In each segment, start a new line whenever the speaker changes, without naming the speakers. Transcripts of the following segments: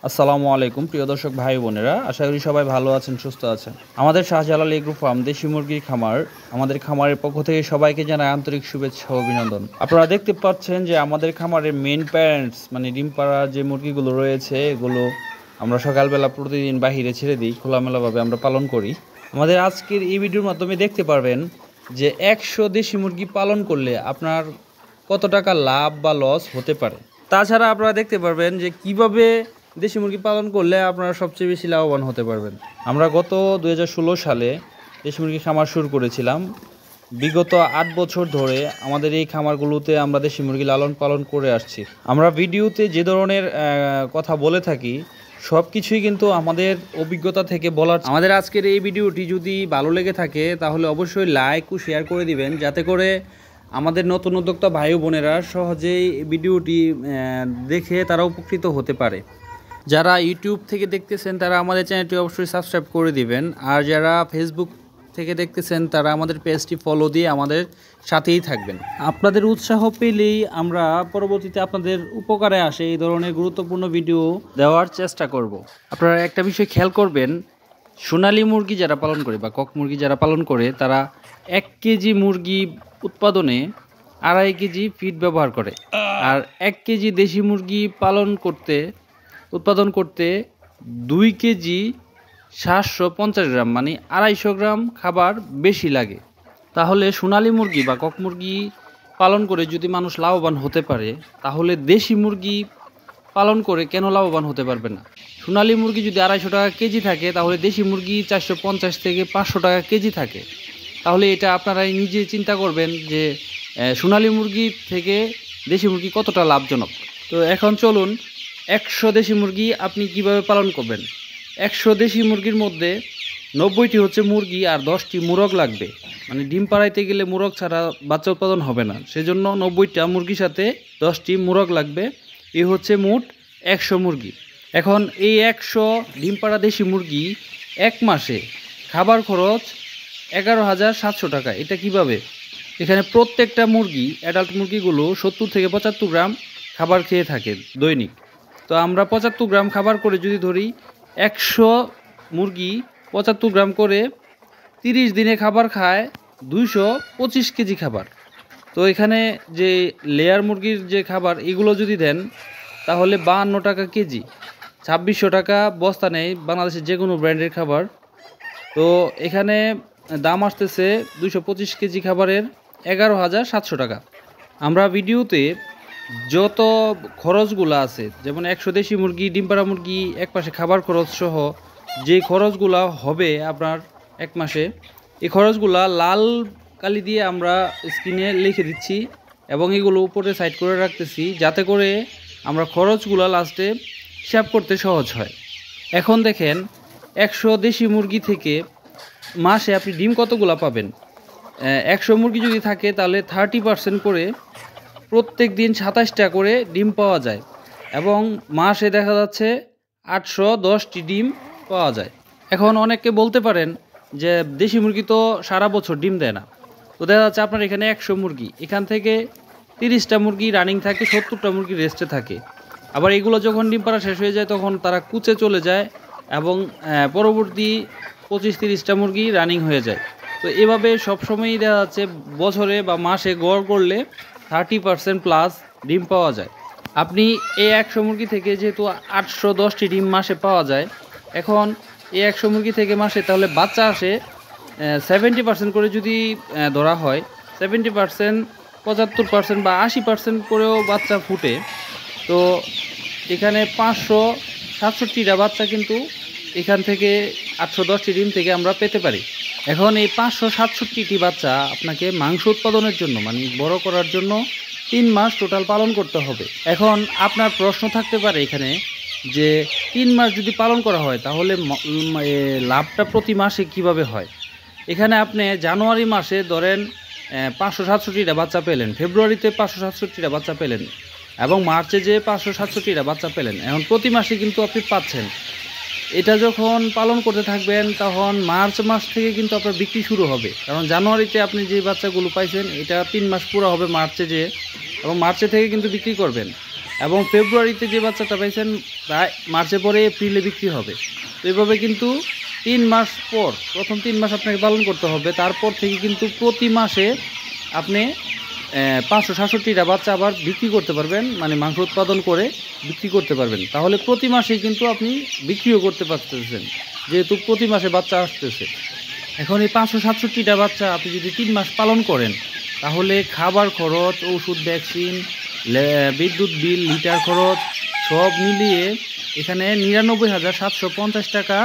আসসালামু আলাইকুম প্রিয় দর্শক ভাই বোনেরা, আশা করি সবাই ভালো আছেন, সুস্থ আছেন। আমাদের শাহজালাল এগ্রো ফার্ম দেশি মুরগির খামার, আমাদের খামারের পক্ষ থেকে সবাইকে জানাই আন্তরিক শুভেচ্ছা ও অভিনন্দন। আপনারা দেখতে পাচ্ছেন যে আমাদের খামারের মেইন প্যারেন্টস মানে ডিম পাড়া যে মুরগিগুলো রয়েছে, এগুলো আমরা সকালবেলা প্রতিদিন বাহিরে ছেড়ে দিই, খোলামেলাভাবে আমরা পালন করি। আমাদের আজকের এই ভিডিওর মাধ্যমে দেখতে পারবেন যে 100 দেশি মুরগি পালন করলে আপনার কত টাকা লাভ বা লস হতে পারে। তাছাড়া আপনারা দেখতে পারবেন যে কিভাবে দেশি মুরগি পালন করলে আপনারা সবচেয়ে বেশি লাভবান হতে পারবেন। আমরা গত 2016 সালে দেশি মুরগি খামার শুরু করেছিলাম। বিগত 8 বছর ধরে আমাদের এই খামারগুলোতে আমরা দেশি মুরগি লালন পালন করে আসছি। আমরা ভিডিওতে যে ধরনের কথা বলে থাকি সব কিছুই কিন্তু আমাদের অভিজ্ঞতা থেকে বলার। আমাদের আজকের এই ভিডিওটি যদি ভালো লেগে থাকে তাহলে অবশ্যই লাইক ও শেয়ার করে দিবেন, যাতে করে আমাদের নতুন উদ্যোক্তা ভাই বোনেরা সহজেই ভিডিওটি দেখে তারা উপকৃত হতে পারে। যারা ইউটিউব থেকে দেখতেছেন তারা আমাদের চ্যানেলটি অবশ্যই সাবস্ক্রাইব করে দিবেন, আর যারা ফেসবুক থেকে দেখতেছেন তারা আমাদের পেজটি ফলো দিয়ে আমাদের সাথেই থাকবেন। আপনাদের উৎসাহ পেলেই আমরা পরবর্তীতে আপনাদের উপকারে আসে এই ধরনের গুরুত্বপূর্ণ ভিডিও দেওয়ার চেষ্টা করব। আপনারা একটা বিষয় খেয়াল করবেন, সোনালী মুরগি যারা পালন করে বা কক মুরগি যারা পালন করে তারা 1 কেজি মুরগি উৎপাদনে 2.5 কেজি ফিড ব্যবহার করে, আর 1 কেজি দেশি মুরগি উৎপাদন করতে 2 কেজি 750 গ্রাম মানে 250 গ্রাম খাবার বেশি লাগে। তাহলে সোনালী মুরগি বা কক মুরগি পালন করে যদি মানুষ লাভবান হতে পারে, তাহলে দেশি মুরগি পালন করে কেন লাভবান হতে পারবে না? সোনালী মুরগি যদি 250 টাকা কেজি থাকে, তাহলে দেশি মুরগি 450 থেকে 500 টাকা কেজি থাকে। তাহলে এটা আপনারাই নিজে চিন্তা করবেন যে সোনালী মুরগি থেকে দেশি মুরগি কতটা লাভজনক। তো এখন চলুন 100 দেশি মুরগি আপনি কিভাবে পালন করবেন। 100 দেশি মুরগির মধ্যে 90টি হচ্ছে মুরগি আর 10টি মুরগ লাগবে। মানে ডিম পাড়াইতে গেলে মুরগ ছাড়া বাচ্চা উৎপাদন হবে না, সেজন্য 90টা মুরগির সাথে 10টি মুরগ লাগবে। এই হচ্ছে মোট 100 মুরগি। এখন এই 100 ডিম পাড়া দেশি মুরগি এক মাসে খাবার খরচ 11,700 টাকা। এটা কিভাবে? এখানে প্রত্যেকটা মুরগি, অ্যাডাল্ট মুরগিগুলো 70 থেকে 75 গ্রাম খাবার খেয়ে থাকে দৈনিক। তো আমরা 75 গ্রাম খাবার করে যদি ধরি, 100 মুরগি 75 গ্রাম করে 30 দিনে খাবার খায় 225 কেজি খাবার। তো এখানে যে লেয়ার মুরগির যে খাবার এগুলো যদি দেন তাহলে 52 টাকা কেজি, 2600 টাকা বস্তা নেই বাংলাদেশের যে কোনো ব্র্যান্ডের খাবার। তো এখানে দাম আসতেছে 225 কেজি খাবারের 11,700 টাকা। আমরা ভিডিওতে যত খরচগুলো আছে, যেমন 100 দেশি মুরগি, ডিম পাড়া মুরগি, এক মাসে খাবার খরচ সহ যে খরচগুলো হবে আপনার এক মাসে, এই খরচগুলা লাল কালি দিয়ে আমরা স্ক্রিনে লিখে দিচ্ছি এবং এগুলো উপরে সাইড করে রাখতেছি, যাতে করে আমরা খরচগুলো লাস্টে হিসাব করতে সহজ হয়। এখন দেখেন 100 দেশি মুরগি থেকে মাসে আপনি ডিম কতগুলো পাবেন। 100 মুরগি যদি থাকে তাহলে 30% করে প্রত্যেক দিন 27টা করে ডিম পাওয়া যায় এবং মাসে দেখা যাচ্ছে 810টি ডিম পাওয়া যায়। এখন অনেকে বলতে পারেন যে দেশি মুরগি তো সারা বছর ডিম দেয় না। তো দেখা যাচ্ছে আপনার এখানে 100 মুরগি, এখান থেকে 30টা মুরগি রানিং থাকে, 70টা মুরগি রেস্টে থাকে। আবার এগুলো যখন ডিম পাড়া শেষ হয়ে যায় তখন তারা কুচে চলে যায় এবং পরবর্তী 25-30টা মুরগি রানিং হয়ে যায়। তো এভাবে সবসময়ই দেখা যাচ্ছে বছরে বা মাসে গড় করলে 30% প্লাস ডিম পাওয়া যায়। আপনি এই 100 মুরগি থেকে যেহেতু 810টি ডিম মাসে পাওয়া যায়, এখন এই 100 মুরগি থেকে মাসে তাহলে বাচ্চা আসে 70% করে যদি ধরা হয়, 70%, 75% বা 80% করেও বাচ্চা ফুটে। তো এখানে 567টা বাচ্চা কিন্তু এখান থেকে 810টি ডিম থেকে আমরা পেতে পারি। এখন এই 567টি বাচ্চা আপনাকে মাংস উৎপাদনের জন্য মানে বড় করার জন্য 3 মাস টোটাল পালন করতে হবে। এখন আপনার প্রশ্ন থাকতে পারে এখানে যে 3 মাস যদি পালন করা হয় তাহলে লাভটা প্রতি মাসে কিভাবে হয়। এখানে আপনি জানুয়ারি মাসে ধরেন 567টা বাচ্চা পেলেন, ফেব্রুয়ারিতে 567টা বাচ্চা পেলেন এবং মার্চে যে 567টা বাচ্চা পেলেন। এখন প্রতি মাসে কিন্তু আপনি পাচ্ছেন। এটা যখন পালন করতে থাকবেন তখন মার্চ মাস থেকে কিন্তু আপনার বিক্রি শুরু হবে, কারণ জানুয়ারিতে আপনি যে বাচ্চাগুলো পাইছেন এটা 3 মাস পুরো হবে মার্চে যে, এবং মার্চে থেকে কিন্তু বিক্রি করবেন। এবং ফেব্রুয়ারিতে যে বাচ্চাটা পাইছেন প্রায় মার্চে পরে এপ্রিলে বিক্রি হবে। তো এভাবে কিন্তু 3 মাস পর, প্রথম 3 মাস আপনাকে পালন করতে হবে। তারপর থেকে কিন্তু প্রতি মাসে আপনি 567টা বাচ্চা আবার বিক্রি করতে পারবেন, মানে মাংস উৎপাদন করে বিক্রি করতে পারবেন। তাহলে প্রতি মাসেই কিন্তু আপনি বিক্রিও করতে পারতেছেন, যেহেতু প্রতি মাসে বাচ্চা আসতেছে। এখন এই 567টা বাচ্চা আপনি যদি 3 মাস পালন করেন, তাহলে খাবার খরচ, ওষুধ, ভ্যাকসিন, বিদ্যুৎ বিল, লিটার খরচ সব মিলিয়ে এখানে 99,750 টাকা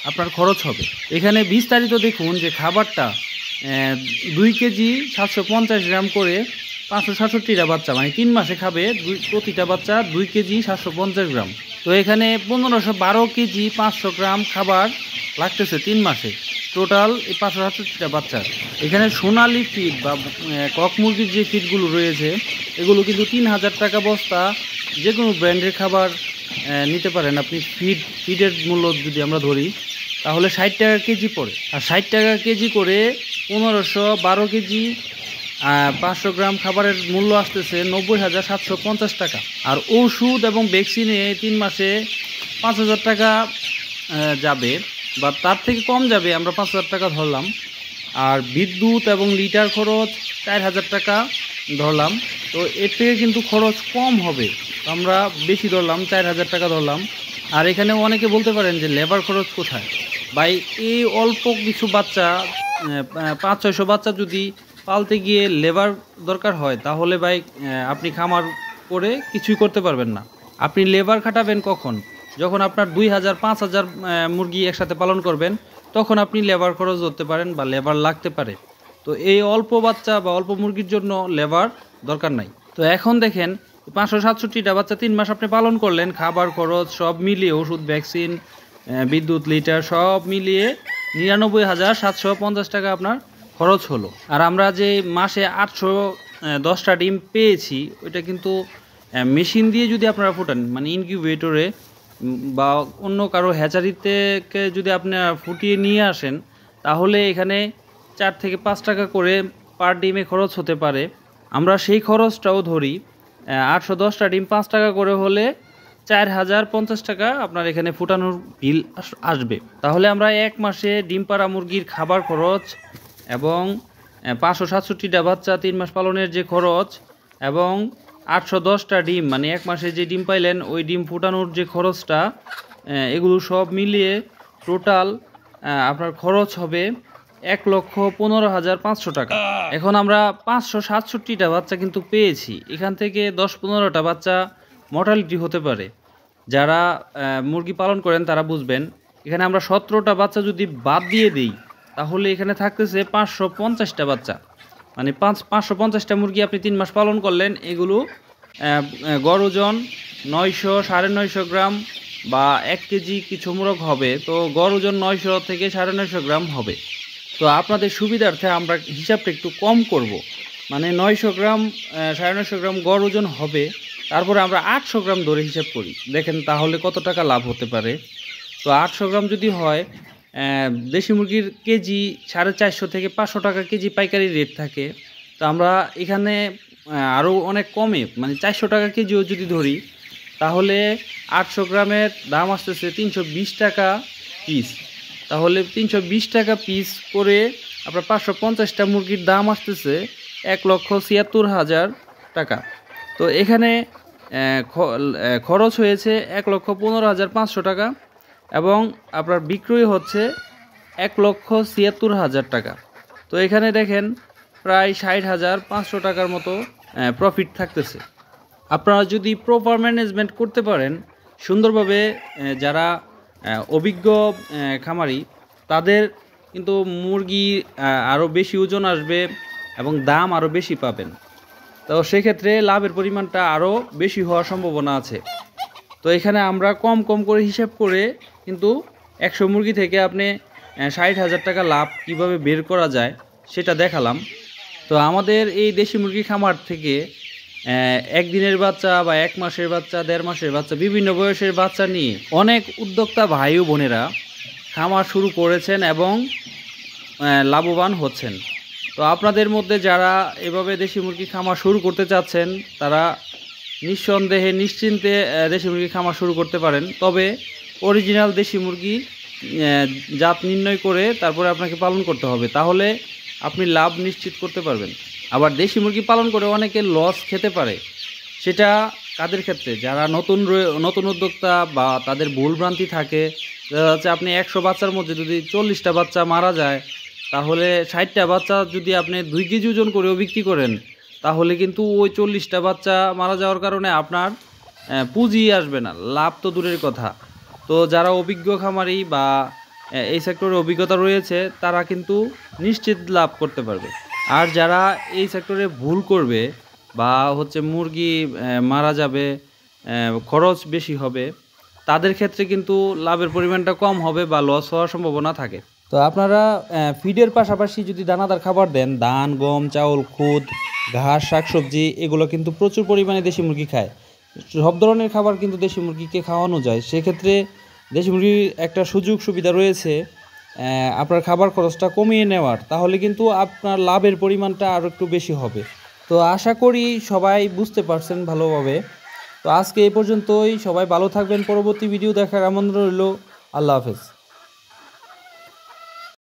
আপনার খরচ হবে। এখানে বিস্তারিত দেখুন যে খাবারটা 2 কেজি 750 গ্রাম করে 567টা বাচ্চা, মানে 3 মাসে খাবে প্রতিটা বাচ্চা 2 কেজি 750 গ্রাম। তো এখানে 1512 কেজি 500 গ্রাম খাবার লাগতেছে 3 মাসে, টোটাল এই 567টা বাচ্চা। এখানে সোনালি ফিড বা কক মুরগির যে ফিডগুলো রয়েছে এগুলো কিন্তু 3000 টাকা বস্তা। যে কোনো ব্র্যান্ডের খাবার নিতে পারেন আপনি। ফিডের মূল্য যদি আমরা ধরি তাহলে 60 টাকা কেজি পড়ে। আর 60 টাকা কেজি করে 1512 কেজি 500 গ্রাম খাবারের মূল্য আসতেছে 90,750 টাকা। আর ওষুধ এবং ভ্যাকসিনে 3 মাসে 5000 টাকা যাবে, বা তার থেকে কম যাবে, আমরা 5000 টাকা ধরলাম। আর বিদ্যুৎ এবং লিটার খরচ 4000 টাকা ধরলাম। তো এর থেকে কিন্তু খরচ কম হবে, আমরা বেশি ধরলাম, 4000 টাকা ধরলাম। আর এখানে অনেকে বলতে পারেন যে লেবার খরচ কোথায় ভাই? এই অল্প কিছু বাচ্চা, 500-600 বাচ্চা যদি পালতে গিয়ে লেবার দরকার হয়, তাহলে ভাই আপনি খামার করে কিছুই করতে পারবেন না। আপনি লেবার খাটাবেন কখন? যখন আপনার 2000-5000 মুরগি একসাথে পালন করবেন, তখন আপনি লেবার খরচ ধরতে পারেন বা লেবার লাগতে পারে। তো এই অল্প বাচ্চা বা অল্প মুরগির জন্য লেবার দরকার নাই। তো এখন দেখেন 567টা বাচ্চা 3 মাস আপনি পালন করলেন, খাবার খরচ সব মিলিয়ে, ওষুধ, ভ্যাকসিন, বিদ্যুৎ, লিটার সব মিলিয়ে 99,750 টাকা আপনার খরচ হলো। আর আমরা যে মাসে 810টা ডিম পেয়েছি, ওইটা কিন্তু মেশিন দিয়ে যদি আপনারা ফুটান, মানে ইনকিউবেটরে বা অন্য কারো হ্যাচারিতে যদি আপনারা ফুটিয়ে নিয়ে আসেন, তাহলে এখানে 4 থেকে 5 টাকা করে পার ডিমে খরচ হতে পারে। আমরা সেই খরচটাও ধরি, 810টা ডিম 5 টাকা করে হলে 4050 টাকা আপনার এখানে ফুটানোর বিল আসবে। তাহলে আমরা এক মাসে ডিম পাড়া মুরগির খাবার খরচ এবং 567টা বাচ্চা 3 মাস পালনের যে খরচ এবং 810টা ডিম, মানে এক মাসে যে ডিম পাইলেন ওই ডিম ফুটানোর যে খরচটা, এগুলো সব মিলিয়ে টোটাল আপনার খরচ হবে 1,15,500 টাকা। এখন আমরা 567টা বাচ্চা কিন্তু পেয়েছি, এখান থেকে 10-15টা বাচ্চা মর্টালিটি হতে পারে। যারা মুরগি পালন করেন তারা বুঝবেন। এখানে আমরা 17টা বাচ্চা যদি বাদ দিয়ে দিই, তাহলে এখানে থাকতেছে 550টা বাচ্চা, মানে 550টা মুরগি আপনি 3 মাস পালন করলেন। এগুলো গড় ওজন 900-950 গ্রাম বা 1 কেজি কিছু মোরগ হবে। তো গড় ওজন 900 থেকে 950 গ্রাম হবে। তো আপনাদের সুবিধার্থে আমরা হিসাবটা একটু কম করব, মানে 900 গ্রাম 950 গ্রাম গড় ওজন হবে, তারপরে আমরা 800 গ্রাম ধরে হিসাব করি, দেখেন তাহলে কত টাকা লাভ হতে পারে। তো 800 গ্রাম যদি হয়, দেশি মুরগির কেজি 450 থেকে 500 টাকা কেজি পাইকারি রেট থাকে। তো আমরা এখানে আরও অনেক কমে, মানে 400 টাকা কেজিও যদি ধরি, তাহলে 800 গ্রামের দাম আসতেছে 320 টাকা পিস। তাহলে 320 টাকা পিস করে আপনার 550টা মুরগির দাম আসতেছে 1,76,000 টাকা। তো এখানে খরচ হয়েছে 1,15,500 টাকা এবং আপনার বিক্রয় হচ্ছে 1,76,000 টাকা। তো এখানে দেখেন প্রায় 60,500 টাকার মতো প্রফিট থাকতেছে। আপনারা যদি প্রপার ম্যানেজমেন্ট করতে পারেন সুন্দরভাবে, যারা অভিজ্ঞ খামারি, তাদের কিন্তু মুরগি আরও বেশি ওজন আসবে এবং দাম আরও বেশি পাবেন। তো সেক্ষেত্রে লাভের পরিমাণটা আরও বেশি হওয়ার সম্ভাবনা আছে। তো এখানে আমরা কম কম করে হিসাব করে কিন্তু 100 মুরগি থেকে আপনি 60,000 টাকা লাভ কিভাবে বের করা যায় সেটা দেখালাম। তো আমাদের এই দেশি মুরগি খামার থেকে একদিনের বাচ্চা বা 1 মাসের বাচ্চা, 1.5 মাসের বাচ্চা, বিভিন্ন বয়সের বাচ্চা নিয়ে অনেক উদ্যোক্তা ভাই ও বোনেরা খামার শুরু করেছেন এবং লাভবান হচ্ছেন। তো আপনাদের মধ্যে যারা এভাবে দেশি মুরগি খামার শুরু করতে চাচ্ছেন, তারা নিঃসন্দেহে নিশ্চিন্তে দেশি মুরগি খামার শুরু করতে পারেন। তবে অরিজিনাল দেশি মুরগি জাত নির্ণয় করে তারপরে আপনাকে পালন করতে হবে, তাহলে আপনি লাভ নিশ্চিত করতে পারবেন। আবার দেশি মুরগি পালন করে অনেকে লস খেতে পারে, সেটা কাদের ক্ষেত্রে? যারা নতুন উদ্যোক্তা বা তাদের ভুলভ্রান্তি থাকে। দেখা যাচ্ছে আপনি 100 বাচ্চার মধ্যে যদি 40টা বাচ্চা মারা যায়, তাহলে 60টা বাচ্চা যদি আপনি 2 কেজি ওজন করেও বিক্রি করেন, তাহলে কিন্তু ওই 40টা বাচ্চা মারা যাওয়ার কারণে আপনার পুঁজি আসবে না, লাভ তো দূরের কথা। তো যারা অভিজ্ঞ খামারি বা এই সেক্টরে অভিজ্ঞতা রয়েছে, তারা কিন্তু নিশ্চিত লাভ করতে পারবে। আর যারা এই সেক্টরে ভুল করবে বা মুরগি মারা যাবে, খরচ বেশি হবে, তাদের ক্ষেত্রে কিন্তু লাভের পরিমাণটা কম হবে বা লস হওয়ার সম্ভাবনা থাকে। তো আপনারা ফিডের পাশাপাশি যদি দানাদার খাবার দেন, ধান, গম, চাউল, খুদ, ঘাস, শাকসবজি, এগুলো কিন্তু প্রচুর পরিমাণে দেশি মুরগি খায়। সব ধরনের খাবার কিন্তু দেশি মুরগিকে খাওয়ানো যায়। সেক্ষেত্রে দেশি মুরগির একটা সুযোগ সুবিধা রয়েছে আপনার খাবার খরচটা কমিয়ে নেওয়ার, তাহলে কিন্তু আপনার লাভের পরিমাণটা আরও একটু বেশি হবে। তো আশা করি সবাই বুঝতে পারছেন ভালোভাবে। তো আজকে এই পর্যন্তই, সবাই ভালো থাকবেন। পরবর্তী ভিডিও দেখার আমন্ত্রণ রইল। আল্লাহ হাফেজ।